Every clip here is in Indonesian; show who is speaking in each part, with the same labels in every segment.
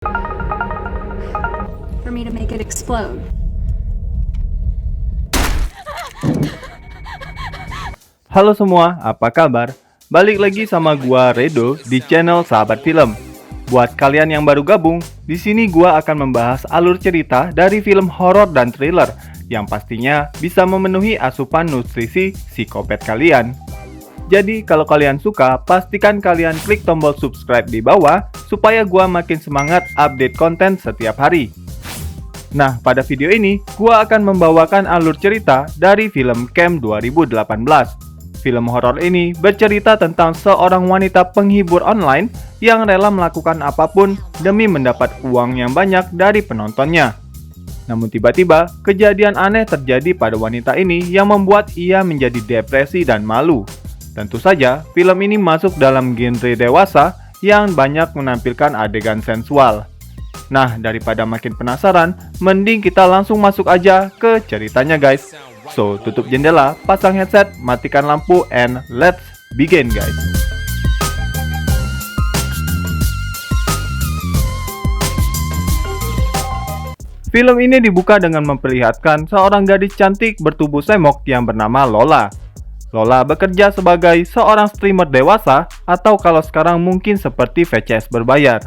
Speaker 1: for me to make it explode.
Speaker 2: Halo semua, apa kabar? Balik lagi sama gua Redo di channel Sahabat Film. Buat kalian yang baru gabung, di sini gua akan membahas alur cerita dari film horor dan thriller yang pastinya bisa memenuhi asupan nutrisi psikopat kalian. Jadi kalau kalian suka, pastikan kalian klik tombol subscribe di bawah supaya gua makin semangat update konten setiap hari. Nah, pada video ini, gua akan membawakan alur cerita dari film Camp 2018. Film horor ini bercerita tentang seorang wanita penghibur online yang rela melakukan apapun demi mendapat uang yang banyak dari penontonnya. Namun tiba-tiba, kejadian aneh terjadi pada wanita ini yang membuat ia menjadi depresi dan malu. Tentu saja, film ini masuk dalam genre dewasa yang banyak menampilkan adegan sensual. Nah, daripada makin penasaran, mending kita langsung masuk aja ke ceritanya guys. So, tutup jendela, pasang headset, matikan lampu, and let's begin guys. Film ini dibuka dengan memperlihatkan seorang gadis cantik bertubuh semok yang bernama Lola. Lola bekerja sebagai seorang streamer dewasa atau kalau sekarang mungkin seperti VCS berbayar.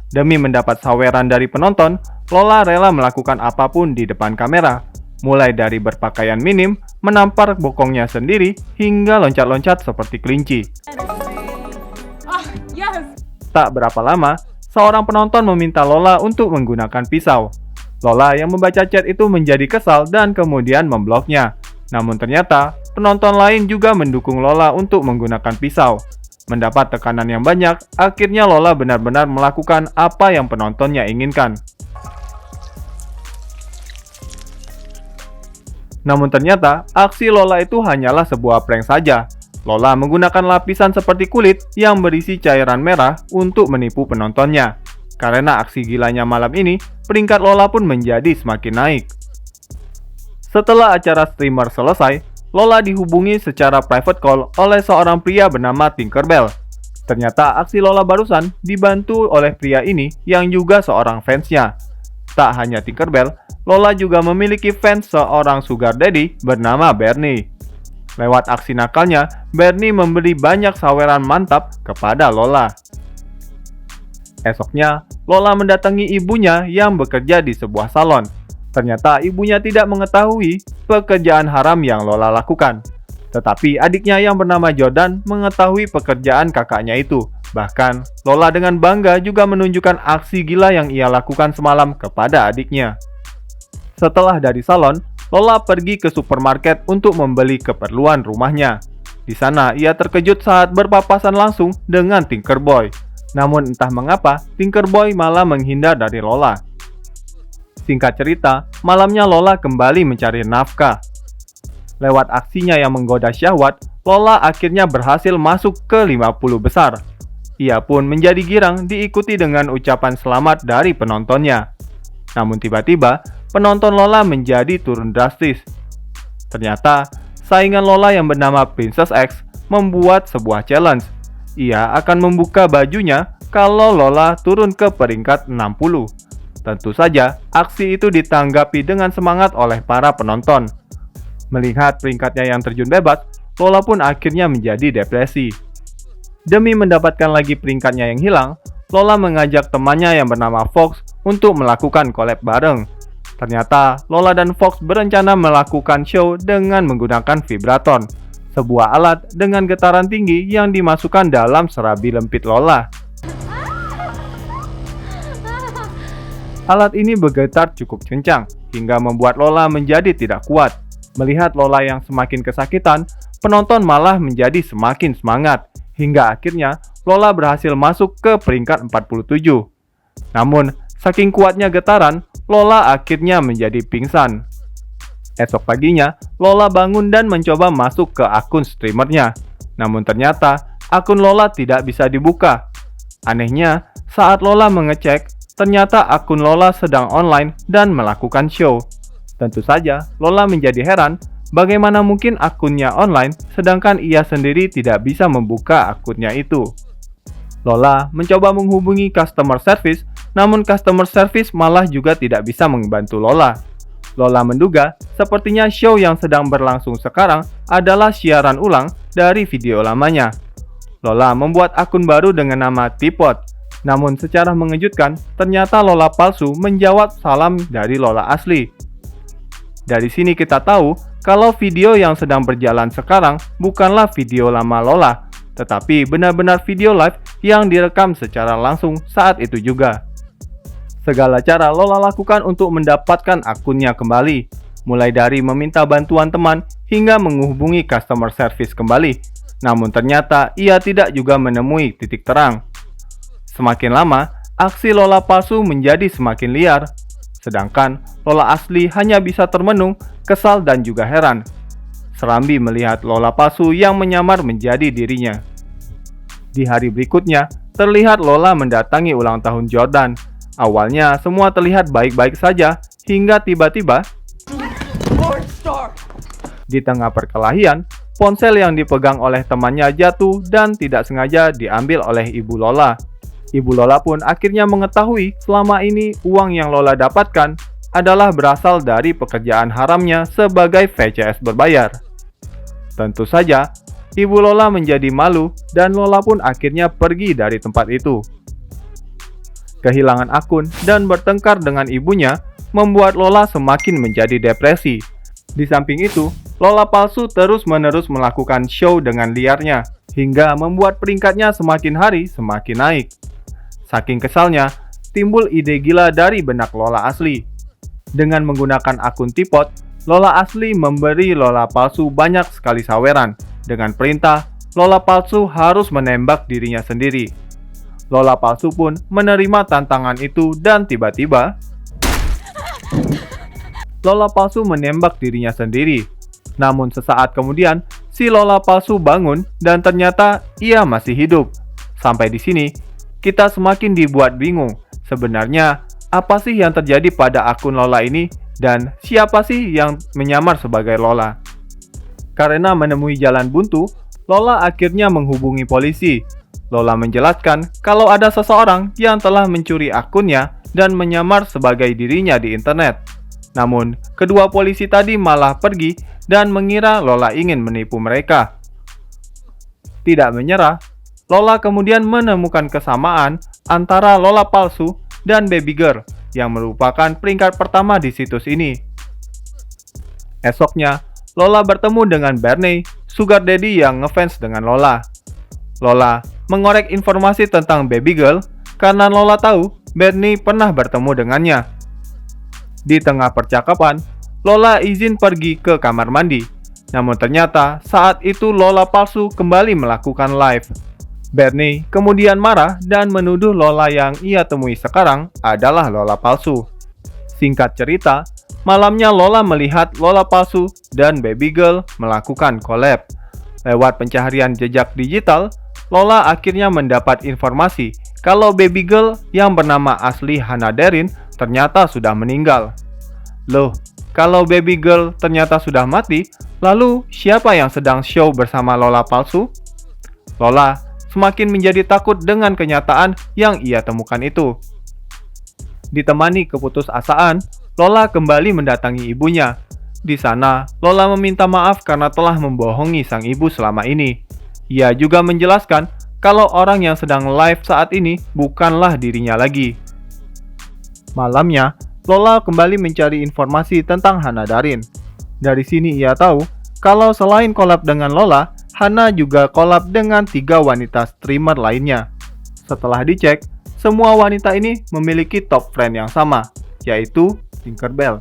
Speaker 2: Demi mendapat saweran dari penonton, Lola rela melakukan apapun di depan kamera. Mulai dari berpakaian minim, menampar bokongnya sendiri, hingga loncat-loncat seperti kelinci. Tak berapa lama, seorang penonton meminta Lola untuk menggunakan pisau. Lola yang membaca chat itu menjadi kesal dan kemudian membloknya. Namun ternyata, penonton lain juga mendukung Lola untuk menggunakan pisau. Mendapat tekanan yang banyak, akhirnya Lola benar-benar melakukan apa yang penontonnya inginkan. Namun ternyata, aksi Lola itu hanyalah sebuah prank saja. Lola menggunakan lapisan seperti kulit yang berisi cairan merah untuk menipu penontonnya. Karena aksi gilanya malam ini, peringkat Lola pun menjadi semakin naik. Setelah acara streamer selesai, Lola dihubungi secara private call oleh seorang pria bernama Tinkerbell. Ternyata aksi Lola barusan dibantu oleh pria ini yang juga seorang fansnya. Tak hanya Tinkerbell, Lola juga memiliki fans seorang sugar daddy bernama Bernie. Lewat aksi nakalnya, Bernie memberi banyak saweran mantap kepada Lola. Esoknya, Lola mendatangi ibunya yang bekerja di sebuah salon. Ternyata ibunya tidak mengetahui pekerjaan haram yang Lola lakukan. Tetapi adiknya yang bernama Jordan mengetahui pekerjaan kakaknya itu. Bahkan, Lola dengan bangga juga menunjukkan aksi gila yang ia lakukan semalam kepada adiknya. Setelah dari salon, Lola pergi ke supermarket untuk membeli keperluan rumahnya. Di sana, ia terkejut saat berpapasan langsung dengan Tinkerboy. Namun entah mengapa, Tinkerboy malah menghindar dari Lola. Singkat cerita, malamnya Lola kembali mencari nafkah. Lewat aksinya yang menggoda syahwat, Lola akhirnya berhasil masuk ke 50 besar. Ia pun menjadi girang diikuti dengan ucapan selamat dari penontonnya. Namun tiba-tiba, penonton Lola menjadi turun drastis. Ternyata, saingan Lola yang bernama Princess X membuat sebuah challenge. Ia akan membuka bajunya kalau Lola turun ke peringkat 60. Tentu saja, aksi itu ditanggapi dengan semangat oleh para penonton. Melihat peringkatnya yang terjun bebas, Lola pun akhirnya menjadi depresi. Demi mendapatkan lagi peringkatnya yang hilang, Lola mengajak temannya yang bernama Fox untuk melakukan collab bareng. Ternyata, Lola dan Fox berencana melakukan show dengan menggunakan vibraton, sebuah alat dengan getaran tinggi yang dimasukkan dalam serabi lempit Lola. Alat ini bergetar cukup kencang, hingga membuat Lola menjadi tidak kuat. Melihat Lola yang semakin kesakitan, penonton malah menjadi semakin semangat, hingga akhirnya Lola berhasil masuk ke peringkat 47. Namun, saking kuatnya getaran, Lola akhirnya menjadi pingsan. Esok paginya, Lola bangun dan mencoba masuk ke akun streamernya. Namun ternyata, akun Lola tidak bisa dibuka. Anehnya, saat Lola mengecek, ternyata akun Lola sedang online dan melakukan show. Tentu saja, Lola menjadi heran bagaimana mungkin akunnya online sedangkan ia sendiri tidak bisa membuka akunnya itu. Lola mencoba menghubungi customer service, namun customer service malah juga tidak bisa membantu Lola. Lola menduga sepertinya show yang sedang berlangsung sekarang adalah siaran ulang dari video lamanya. Lola membuat akun baru dengan nama Teapot. Namun secara mengejutkan, ternyata Lola palsu menjawab salam dari Lola asli. Dari sini kita tahu kalau video yang sedang berjalan sekarang bukanlah video lama Lola, tetapi benar-benar video live yang direkam secara langsung saat itu juga. Segala cara Lola lakukan untuk mendapatkan akunnya kembali, mulai dari meminta bantuan teman hingga menghubungi customer service kembali. Namun ternyata ia tidak juga menemui titik terang. Semakin lama, aksi Lola palsu menjadi semakin liar. Sedangkan Lola asli hanya bisa termenung, kesal dan juga heran. Serambi melihat Lola palsu yang menyamar menjadi dirinya. Di hari berikutnya, terlihat Lola mendatangi ulang tahun Jordan. Awalnya semua terlihat baik-baik saja, hingga tiba-tiba di tengah perkelahian, ponsel yang dipegang oleh temannya jatuh dan tidak sengaja diambil oleh ibu Lola. Ibu Lola pun akhirnya mengetahui selama ini uang yang Lola dapatkan adalah berasal dari pekerjaan haramnya sebagai VCS berbayar. Tentu saja, Ibu Lola menjadi malu dan Lola pun akhirnya pergi dari tempat itu. Kehilangan akun dan bertengkar dengan ibunya membuat Lola semakin menjadi depresi. Di samping itu, Lola palsu terus-menerus melakukan show dengan liarnya, hingga membuat peringkatnya semakin hari semakin naik. Saking kesalnya, timbul ide gila dari benak Lola asli. Dengan menggunakan akun Teapot, Lola asli memberi Lola palsu banyak sekali saweran. Dengan perintah, Lola palsu harus menembak dirinya sendiri. Lola palsu pun menerima tantangan itu dan tiba-tiba Lola palsu menembak dirinya sendiri. Namun sesaat kemudian, si Lola palsu bangun dan ternyata ia masih hidup. Sampai di sini, kita semakin dibuat bingung. Sebenarnya, apa sih yang terjadi pada akun Lola ini dan siapa sih yang menyamar sebagai Lola? Karena menemui jalan buntu, Lola akhirnya menghubungi polisi. Lola menjelaskan kalau ada seseorang yang telah mencuri akunnya dan menyamar sebagai dirinya di internet. Namun, kedua polisi tadi malah pergi dan mengira Lola ingin menipu mereka. Tidak menyerah, Lola kemudian menemukan kesamaan antara Lola palsu dan Baby Girl yang merupakan peringkat pertama di situs ini. Esoknya, Lola bertemu dengan Bernie, sugar daddy yang ngefans dengan Lola. Lola mengorek informasi tentang Baby Girl karena Lola tahu Bernie pernah bertemu dengannya. Di tengah percakapan, Lola izin pergi ke kamar mandi. Namun ternyata saat itu Lola palsu kembali melakukan live. Bernie kemudian marah dan menuduh Lola yang ia temui sekarang adalah Lola palsu. Singkat cerita, malamnya Lola melihat Lola palsu dan Baby Girl melakukan collab. Lewat pencaharian jejak digital, Lola akhirnya mendapat informasi kalau Baby Girl yang bernama asli Hannah Darin ternyata sudah meninggal. Loh, kalau Baby Girl ternyata sudah mati, lalu siapa yang sedang show bersama Lola palsu? Lola semakin menjadi takut dengan kenyataan yang ia temukan itu. Ditemani keputusasaan, Lola kembali mendatangi ibunya. Di sana, Lola meminta maaf karena telah membohongi sang ibu selama ini. Ia juga menjelaskan kalau orang yang sedang live saat ini bukanlah dirinya lagi. Malamnya, Lola kembali mencari informasi tentang Hannah Darin. Dari sini ia tahu kalau selain collab dengan Lola, Hannah juga collab dengan 3 wanita streamer lainnya. Setelah dicek, semua wanita ini memiliki top friend yang sama, yaitu Tinkerbell.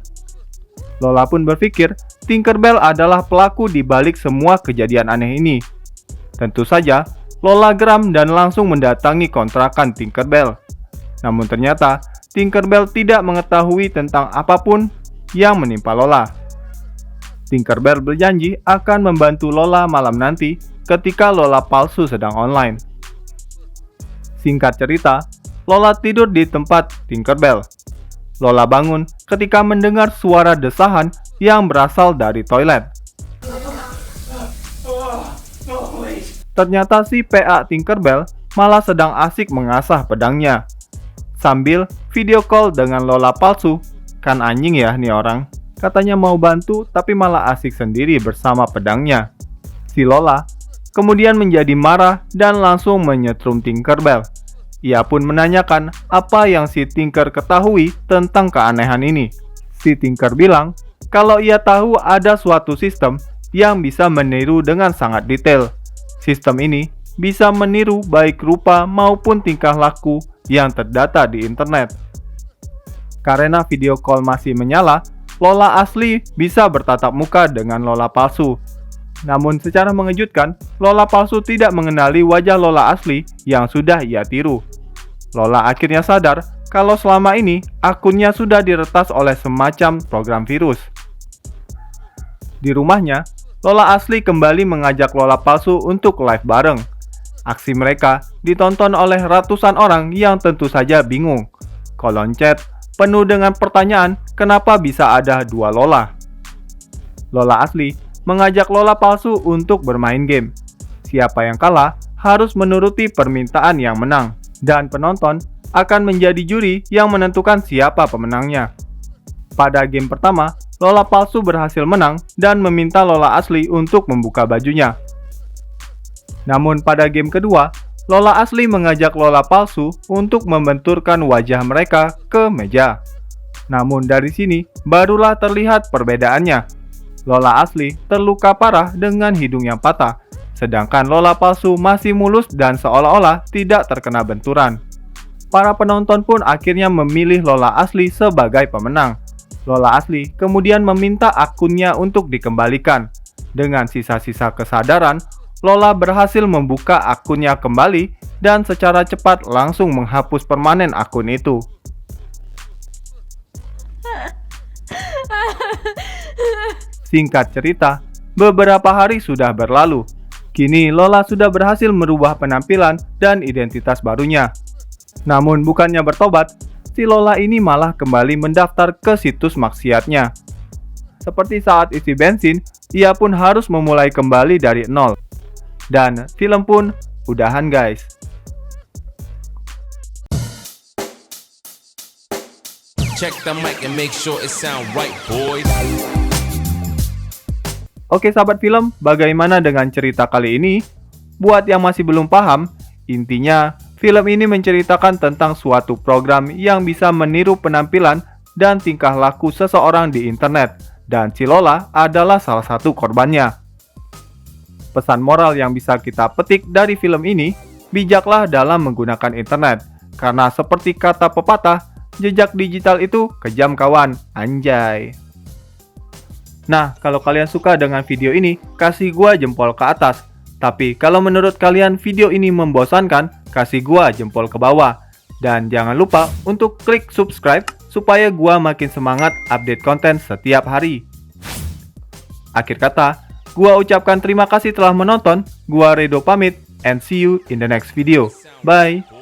Speaker 2: Lola pun berpikir Tinkerbell adalah pelaku di balik semua kejadian aneh ini. Tentu saja, Lola geram dan langsung mendatangi kontrakan Tinkerbell. Namun ternyata, Tinkerbell tidak mengetahui tentang apapun yang menimpa Lola. Tinkerbell berjanji akan membantu Lola malam nanti ketika Lola palsu sedang online. Singkat cerita, Lola tidur di tempat Tinkerbell. Lola bangun ketika mendengar suara desahan yang berasal dari toilet. Ternyata si PA Tinkerbell malah sedang asik mengasah pedangnya. sambil video call dengan Lola palsu. Kan anjing ya nih orang. Katanya mau bantu tapi malah asik sendiri bersama pedangnya. Si Lola kemudian menjadi marah dan langsung menyetrum Tinkerbell. Ia pun menanyakan apa yang si Tinker ketahui tentang keanehan ini. Si Tinker bilang kalau ia tahu ada suatu sistem yang bisa meniru dengan sangat detail. Sistem ini bisa meniru baik rupa maupun tingkah laku yang terdata di internet. Karena video call masih menyala, Lola asli bisa bertatap muka dengan Lola palsu. Namun secara mengejutkan, Lola palsu tidak mengenali wajah Lola asli yang sudah ia tiru. Lola akhirnya sadar kalau selama ini akunnya sudah diretas oleh semacam program virus. Di rumahnya, Lola asli kembali mengajak Lola palsu untuk live bareng. Aksi mereka ditonton oleh ratusan orang yang tentu saja bingung. Kolom chat penuh dengan pertanyaan kenapa bisa ada dua Lola. Lola asli mengajak Lola palsu untuk bermain game. Siapa yang kalah harus menuruti permintaan yang menang, dan penonton akan menjadi juri yang menentukan siapa pemenangnya. Pada game pertama, Lola palsu berhasil menang dan meminta Lola asli untuk membuka bajunya. Namun pada game kedua, Lola asli mengajak Lola palsu untuk membenturkan wajah mereka ke meja. Namun dari sini barulah terlihat perbedaannya. Lola asli terluka parah dengan hidung yang patah, sedangkan Lola palsu masih mulus dan seolah-olah tidak terkena benturan. Para penonton pun akhirnya memilih Lola asli sebagai pemenang. Lola asli kemudian meminta akunnya untuk dikembalikan. Dengan sisa-sisa kesadaran, Lola berhasil membuka akunnya kembali dan secara cepat langsung menghapus permanen akun itu. Singkat cerita, beberapa hari sudah berlalu. Kini Lola sudah berhasil merubah penampilan dan identitas barunya. Namun bukannya bertobat, si Lola ini malah kembali mendaftar ke situs maksiatnya. Seperti saat isi bensin, ia pun harus memulai kembali dari nol. Dan film pun udahan guys.
Speaker 3: Check the mic and make sure it sound right, boys.
Speaker 2: Oke sahabat film, bagaimana dengan cerita kali ini? Buat yang masih belum paham, intinya film ini menceritakan tentang suatu program yang bisa meniru penampilan dan tingkah laku seseorang di internet, dan si Lola adalah salah satu korbannya. Pesan moral yang bisa kita petik dari film ini, bijaklah dalam menggunakan internet, karena seperti kata pepatah, jejak digital itu kejam kawan, anjay. Nah, kalau kalian suka dengan video ini, kasih gua jempol ke atas. Tapi kalau menurut kalian video ini membosankan, kasih gua jempol ke bawah. Dan jangan lupa untuk klik subscribe supaya gua makin semangat update konten setiap hari. Akhir kata, gua ucapkan terima kasih telah menonton. Gua Redo pamit and see you in the next video. Bye.